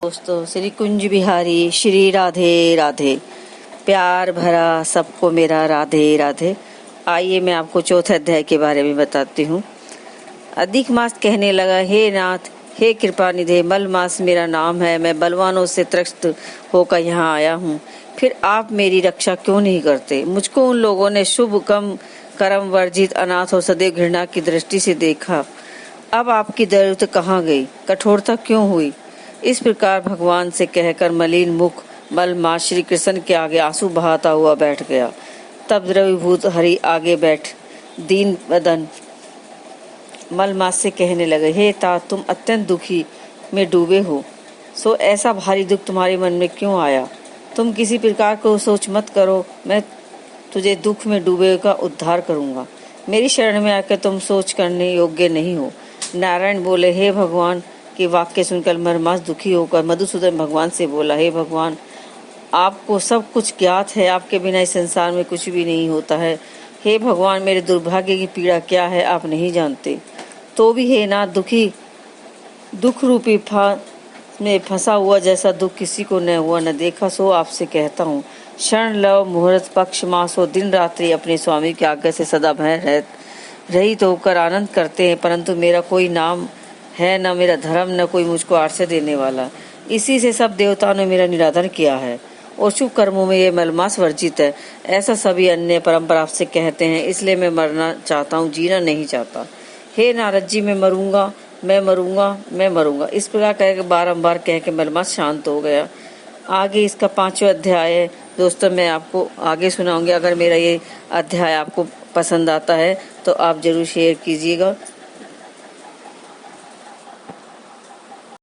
दोस्तों, श्री कुंज बिहारी श्री राधे राधे। प्यार भरा सबको मेरा राधे राधे। आइए मैं आपको चौथे अध्याय के बारे में बताती हूँ। अधिक मास कहने लगा, हे नाथ, हे कृपा निधे, मल मास मेरा नाम है। मैं बलवानों से त्रस्त होकर यहाँ आया हूँ। फिर आप मेरी रक्षा क्यों नहीं करते? मुझको उन लोगों ने शुभ कम कर्म वर्जित अनाथ और सदैव घृणा की दृष्टि से देखा। अब आपकी दयालुता कहाँ गई? कठोरता क्यों हुई? इस प्रकार भगवान से कहकर मलिन मुख मलमास श्री कृष्ण के आगे आंसू बहाता हुआ बैठ गया। तब द्रवीभूत हरि आगे बैठ दीन बदन मलमास से कहने लगे, हे तात, तुम अत्यंत दुखी में डूबे हो, सो ऐसा भारी दुख तुम्हारे मन में क्यों आया? तुम किसी प्रकार को सोच मत करो, मैं तुझे दुख में डूबे का उद्धार करूंगा। मेरी शरण में आकर तुम सोच करने योग्य नहीं हो। नारायण बोले, हे भगवान के वाक्य सुनकर मलमास दुखी होकर मधुसूदन भगवान से बोला, हे भगवान, आपको सब कुछ ज्ञात है, आपके बिना इस संसार में कुछ भी नहीं होता है। हे भगवान, मेरे दुर्भाग्य की पीड़ा क्या है आप नहीं जानते। तो भी हे नाथ, दुख रूपी में फंसा हुआ जैसा दुख किसी को न हुआ न देखा, सो आपसे कहता हूँ। क्षण लव मुहूर्त पक्ष मास हो दिन रात्रि अपने स्वामी की आज्ञा से सदा भय रहित होकर आनंद करते हैं, परंतु मेरा कोई नाम है न मेरा धर्म, न कोई मुझको आश्रय देने वाला। इसी से सब देवताओं ने मेरा निरादर किया है और शुभ कर्मों में ये मलमास वर्जित है। ऐसा सभी अन्य परंपरा से कहते हैं, इसलिए मैं मरना चाहता हूँ, जीना नहीं चाहता। हे नारद जी, मैं मरूंगा, मैं मरूंगा, मैं मरूंगा। इस प्रकार कह बारम्बार कह के मलमास शांत हो गया। आगे इसका 5वां अध्याय है दोस्तों, मैं आपको आगे सुनाऊंगी। अगर मेरा ये अध्याय आपको पसंद आता है तो आप जरूर शेयर कीजिएगा।